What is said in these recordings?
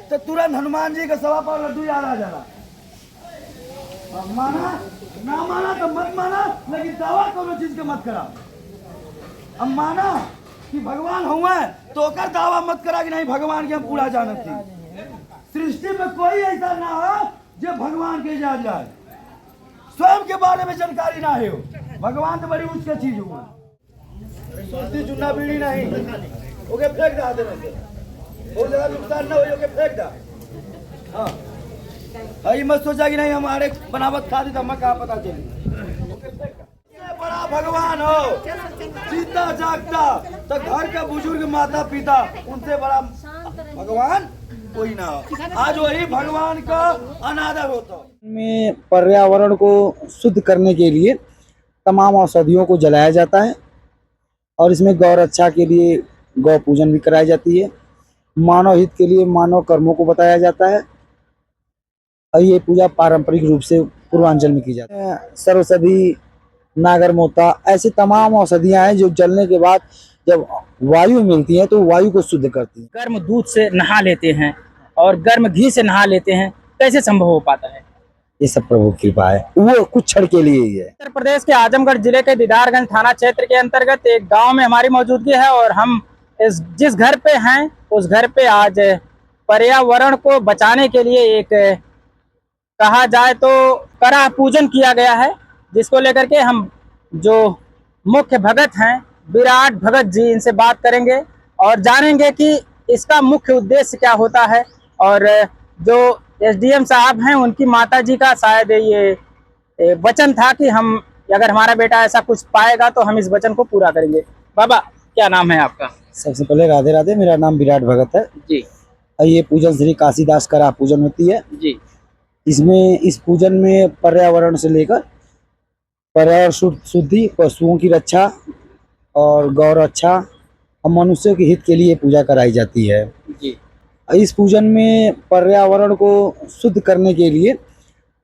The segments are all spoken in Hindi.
तो तुरंत हनुमान जी के सवा पर लड्डू याद आ जाना। अब माना ना माना तो मत माना, लेकिन दावा कोनो चीज के मत करा। अब माना कि भगवान हुआ तो ओकर दावा मत करा कि नहीं भगवान के हम पूरा जानत थी। सृष्टि में कोई ऐसा ना हो जो भगवान के जान जाए, स्वयं के बारे में जानकारी ना हो। भगवान तो बड़ी ऊंच चीज हुआ। सुनती चुना बीड़ी नहीं ओके फेंक दा दे, वो जगह नुकसान ना हो ओके फेंक दा। हाँ भाई मत सोचा कि नहीं हमारे बनावट खा दी तो हमें कहाँ पता चली। बड़ा भगवान हो जीता जागता तो घर का बुजुर्ग माता पिता उनसे बड़ा भगवान कोई ना हो। आज वही भगवान का अनादर होता में पर्यावरण को शुद्ध करने के लिए तमाम औषधियों को जलाया जाता है और इसमें गौ रक्षा के लिए गौ पूजन भी कराई जाती है। मानव हित के लिए मानव कर्मों को बताया जाता है और ये पूजा पारंपरिक रूप से पूर्वांचल में की जाती है। सरस्वती, नागरमोता ऐसी तमाम औषधियाँ हैं जो जलने के बाद जब वायु मिलती है तो वायु को शुद्ध करती है। गर्म दूध से नहा लेते हैं और गर्म घी से नहा लेते हैं, कैसे संभव हो पाता है? ये सब प्रभु की कृपा है, वो कुछ क्षण के लिए ही है। उत्तर प्रदेश के आजमगढ़ जिले के दीदारगंज थाना क्षेत्र के अंतर्गत एक गांव में हमारी मौजूदगी है और हम जिस घर पे हैं उस घर पे आज पर्यावरण को बचाने के लिए एक कहा जाए तो कड़ा पूजन किया गया है, जिसको लेकर के हम जो मुख्य भगत हैं विराट भगत जी, इनसे बात करेंगे और जानेंगे कि इसका मुख्य उद्देश्य क्या होता है। और जो एसडीएम साहब हैं उनकी माता जी का शायद ये वचन था कि हम अगर हमारा बेटा ऐसा कुछ पाएगा तो हम इस वचन को पूरा करेंगे। बाबा क्या नाम है आपका? सबसे पहले राधे राधे, मेरा नाम विराट भगत है जी। ये पूजन श्री काशीदास करा पूजन होती है जी। इसमें इस पूजन में पर्यावरण से लेकर पर्यावरण शुद्धि, पशुओं की रक्षा और गौ रक्षा और मनुष्यों के हित के लिए पूजा कराई जाती है। जी। इस पूजन में पर्यावरण को शुद्ध करने के लिए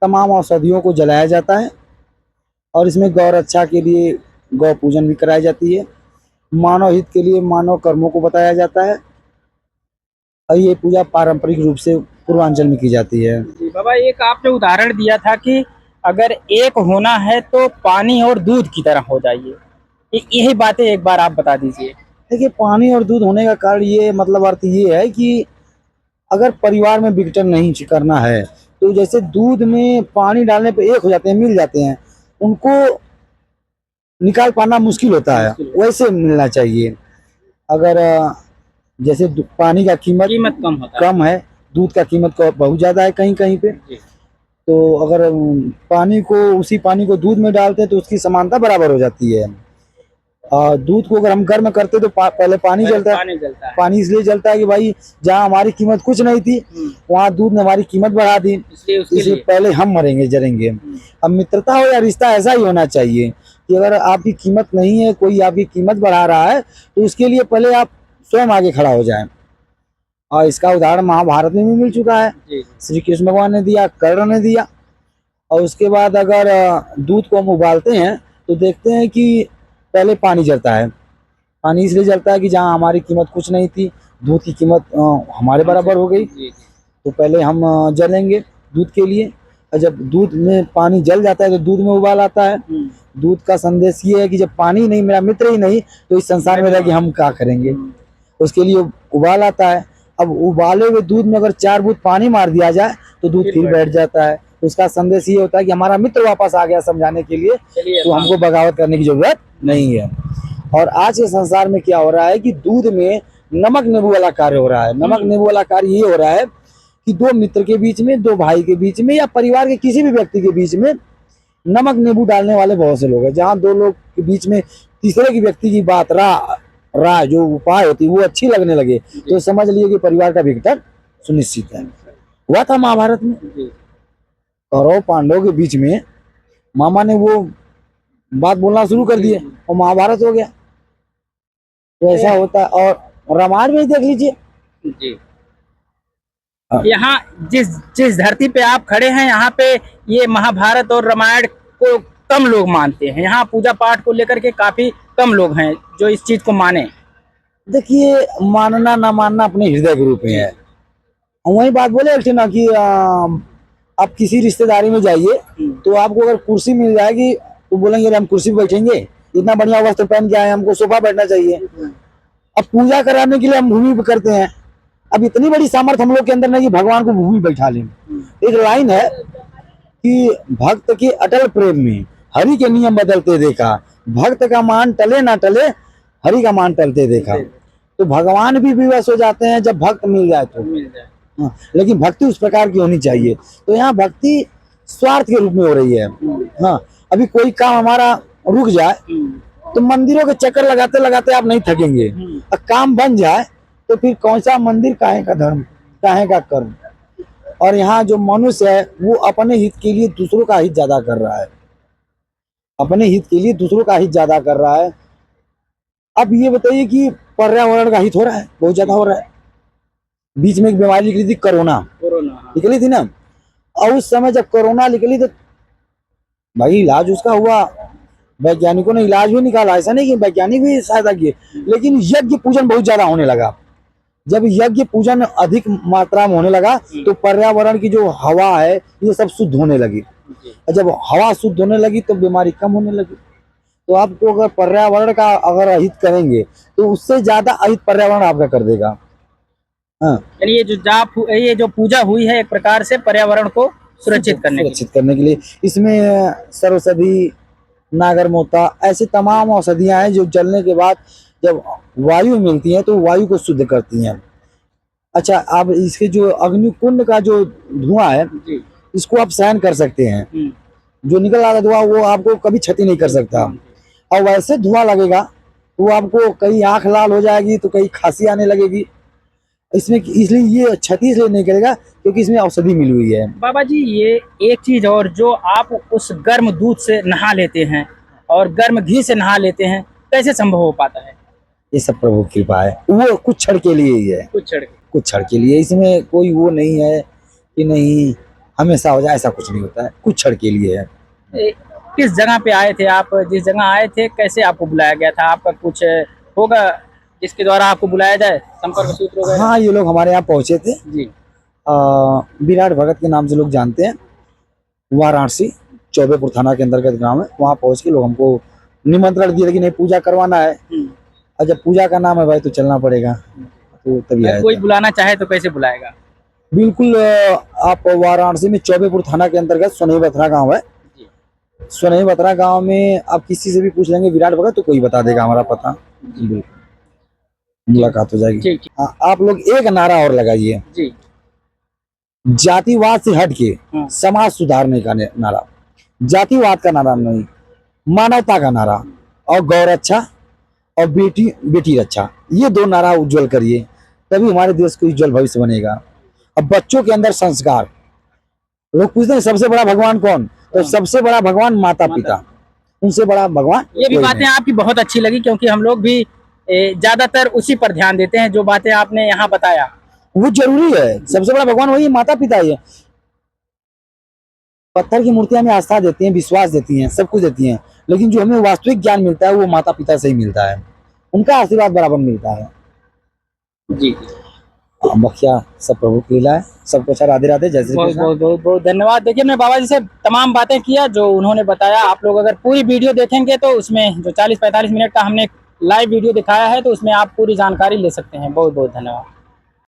तमाम औषधियों को जलाया जाता है और इसमें गौ रक्षा के लिए गौ पूजन भी कराई जाती है। मानव हित के लिए मानव कर्मों को बताया जाता है और ये पूजा पारंपरिक रूप से पूर्वांचल में की जाती है। जी बाबा, एक आपने उदाहरण दिया था कि अगर एक होना है तो पानी और दूध की तरह हो जाइए, यही बातें एक बार आप बता दीजिए। देखिए, पानी और दूध होने का कारण ये मतलब अर्थ ये है कि अगर परिवार में विघटन नहीं करना है तो जैसे दूध में पानी डालने पे एक हो जाते हैं, मिल जाते हैं, उनको निकाल पाना मुश्किल होता है, वैसे मिलना चाहिए। अगर जैसे पानी का कीमत कम है, दूध का कीमत बहुत ज़्यादा है कहीं कहीं पे, तो अगर उसी पानी को दूध में डालते हैं तो उसकी समानता बराबर हो जाती है। और दूध को अगर हम गर्म करते तो पहले पानी जलता है। पानी इसलिए जलता है कि भाई जहाँ हमारी कीमत कुछ नहीं थी वहाँ दूध ने हमारी कीमत बढ़ा दी, इसलिए पहले हम मरेंगे जलेंगे। अब मित्रता हो या रिश्ता ऐसा ही होना चाहिए कि अगर आपकी कीमत नहीं है, कोई आपकी कीमत बढ़ा रहा है तो उसके लिए पहले आप स्वयं आगे खड़ा हो जाएं। और इसका उदाहरण महाभारत में भी मिल चुका है। श्री कृष्ण भगवान ने दिया, कर्ण ने दिया। और उसके बाद अगर दूध को हम उबालते हैं तो देखते हैं कि पहले पानी जलता है। पानी इसलिए जलता है कि जहाँ हमारी कीमत कुछ नहीं थी, दूध की कीमत हमारे बराबर हो गई, तो पहले हम जलेंगे दूध के लिए। और जब दूध में पानी जल जाता है तो दूध में उबाल आता है। दूध का संदेश ये है कि जब पानी नहीं, मेरा मित्र ही नहीं, तो इस संसार में रह के हम क्या करेंगे। उसके लिए उबाल आता है। अब उबाले हुए दूध में अगर 4 बूंद पानी मार दिया जाए तो दूध फिर बैठ जाता है। उसका संदेश ये होता है कि हमारा मित्र वापस आ गया समझाने के लिए, तो हमको बगावत करने की जरूरत नहीं है। और आज के संसार में क्या हो रहा है कि दूध में नमक नींबू वाला कार्य हो रहा है। नमक नींबू वाला कार्य ये हो रहा है कि 2 मित्र के बीच में, 2 भाई के बीच में या परिवार के किसी भी व्यक्ति के बीच में नमक नींबू डालने वाले बहुत से लोग हैं। जहाँ 2 लोग के बीच में तीसरे की व्यक्ति की बात राय जो उपाय होती है वो अच्छी लगने लगे तो समझ लिए कि परिवार का विघटन सुनिश्चित है। हुआ था महाभारत में, कौरव पांडव के बीच में मामा ने वो बात बोलना शुरू कर दिए और महाभारत हो गया। तो ऐसा होता है। और रामायण में ही देख लीजिए, यहाँ जिस धरती पे आप खड़े हैं यहाँ पे ये महाभारत और रामायण को कम लोग मानते हैं। यहाँ पूजा पाठ को लेकर के काफी कम लोग हैं जो इस चीज को माने। देखिए, मानना ना मानना अपने हृदय के रूप में है। वही बात बोले थे ना कि आप किसी रिश्तेदारी में जाइए तो आपको अगर कुर्सी मिल जाएगी तो बोलेंगे अरे हम कुर्सी पे बैठेंगे, इतना बढ़िया वस्त्र पहन के आए, हमको सोफा बैठना चाहिए। अब पूजा कराने के लिए हम भूमि पे करते हैं। अब इतनी बड़ी सामर्थ्य हम लोग के अंदर नहीं कि भगवान को भूमि बैठा लें। एक लाइन है कि भक्त के अटल प्रेम में हरि के नियम बदलते देखा, भक्त का मान टले ना टले हरि का मान टलते देखा। तो भगवान भी विवश हो जाते हैं जब भक्त मिल जाए तो। हाँ, लेकिन भक्ति उस प्रकार की होनी चाहिए। तो यहाँ भक्ति स्वार्थ के रूप में हो रही है। हाँ, अभी कोई काम हमारा रुक जाए तो मंदिरों के चक्कर लगाते लगाते आप नहीं थकेंगे। और काम बन जाए तो फिर कौन सा मंदिर, काहे का धर्म, काहे का कर्म। और यहाँ जो मनुष्य है वो अपने हित के लिए दूसरों का हित ज्यादा कर रहा है, अपने हित के लिए दूसरों का हित ज्यादा कर रहा है। अब ये बताइए कि पर्यावरण का हित हो रहा है, बहुत ज्यादा हो रहा है। बीच में एक बीमारी निकली थी, कोरोना निकली थी ना, और उस समय जब कोरोना निकली तो भाई इलाज उसका हुआ, वैज्ञानिकों ने इलाज भी निकाला, ऐसा नहीं कि वैज्ञानिक भी सहायता किए, लेकिन यज्ञ पूजन बहुत ज्यादा होने लगा। जब यज्ञ पूजन अधिक मात्रा में होने लगा तो पर्यावरण की जो हवा है ये सब शुद्ध होने लगी, और जब हवा शुद्ध होने लगी तो बीमारी कम होने लगी। तो आपको अगर पर्यावरण का अगर अहित करेंगे तो उससे ज्यादा अहित पर्यावरण आपका कर देगा। हाँ, यानी ये जो पूजा हुई है एक प्रकार से पर्यावरण को सुरक्षित करने के लिए। इसमें सरौषधि, नागरमोता, ऐसी तमाम औषधियां हैं जो जलने के बाद जब वायु मिलती है तो वायु को शुद्ध करती हैं। अच्छा, आप इसके जो अग्निकुंड का जो धुआं है इसको आप सहन कर सकते हैं, जो निकल रहा धुआं वो आपको कभी क्षति नहीं कर सकता। और वैसे धुआं लगेगा तो आपको कहीं आंख लाल हो जाएगी तो कहीं खांसी आने लगेगी। इसमें इसलिए ये क्षति इसलिए नहीं करेगा क्योंकि इसमें औषधि मिली हुई है। बाबा जी, ये एक चीज और, जो आप उस गर्म दूध से नहा लेते हैं और गर्म घी से नहा लेते हैं, कैसे संभव हो पाता है? ये सब प्रभु की कृपा है, वो कुछ क्षण के लिए ही है, कुछ क्षण के लिए। इसमें कोई वो नहीं है कि नहीं हमेशा हो जाए, ऐसा कुछ नहीं होता है, कुछ क्षण के लिए है। किस जगह पे आए थे आप? जिस जगह आए थे कैसे आपको बुलाया गया था? आपका कुछ होगा जिसके द्वारा आपको बुलाया जाए, संपर्क सूत्र वगैरह? हाँ, ये लोग हमारे यहाँ पहुंचे थे जी। विराट भगत के नाम से लोग जानते हैं, वाराणसी चौबेपुर थाना के अंतर्गत गांव है। वहाँ पहुंच के लोग हमको निमंत्रण दिया कि नहीं पूजा करवाना है, और जब पूजा का नाम है भाई तो चलना पड़ेगा। तो तभी आए। कोई बुलाना चाहे तो कैसे बुलाएगा? बिल्कुल, आप वाराणसी में चौबेपुर थाना के अंतर्गत सोनई बथरा गाँव है। सोनई बथरा गाँव में आप किसी से भी पूछ लेंगे विराट भगत तो कोई बता देगा हमारा पता। मुलाकात हो जाएगी। आप लोग एक नारा और लगाइए जी, जातिवाद से हट के समाज सुधारने का नारा, जातिवाद का नारा नहीं, मानवता का नारा, और गौ रक्षा और बेटी रक्षा, ये दो नारा उज्जवल करिए, तभी हमारे देश को उज्जवल भविष्य बनेगा। अब बच्चों के अंदर संस्कार, लोग पूछते हैं सबसे बड़ा भगवान कौन, तो सबसे बड़ा भगवान माता पिता, उनसे बड़ा भगवान। ये भी बातें आपकी बहुत अच्छी लगी, क्योंकि हम लोग भी ज्यादातर उसी पर ध्यान देते हैं जो बातें आपने यहाँ बताया, वो जरूरी है। सबसे बड़ा भगवान वही माता पिता ही है। पत्थर की मूर्तियां हमें आस्था देती हैं, विश्वास देती हैं, सब कुछ देती हैं, लेकिन जो हमें वास्तविक ज्ञान मिलता है वो माता पिता से ही मिलता है, उनका आशीर्वाद बराबर मिलता है जी। बखिया सब प्रभु की लीला है। सबको अच्छा राधे राधे, जय श्री कृष्ण। बहुत धन्यवाद। देखिए, हमने बाबा जी से तमाम बातें किया जो उन्होंने बताया। आप लोग अगर पूरी वीडियो देखेंगे तो उसमें जो 40-45 मिनट का हमने लाइव वीडियो दिखाया है तो उसमें आप पूरी जानकारी ले सकते हैं। बहुत बहुत धन्यवाद।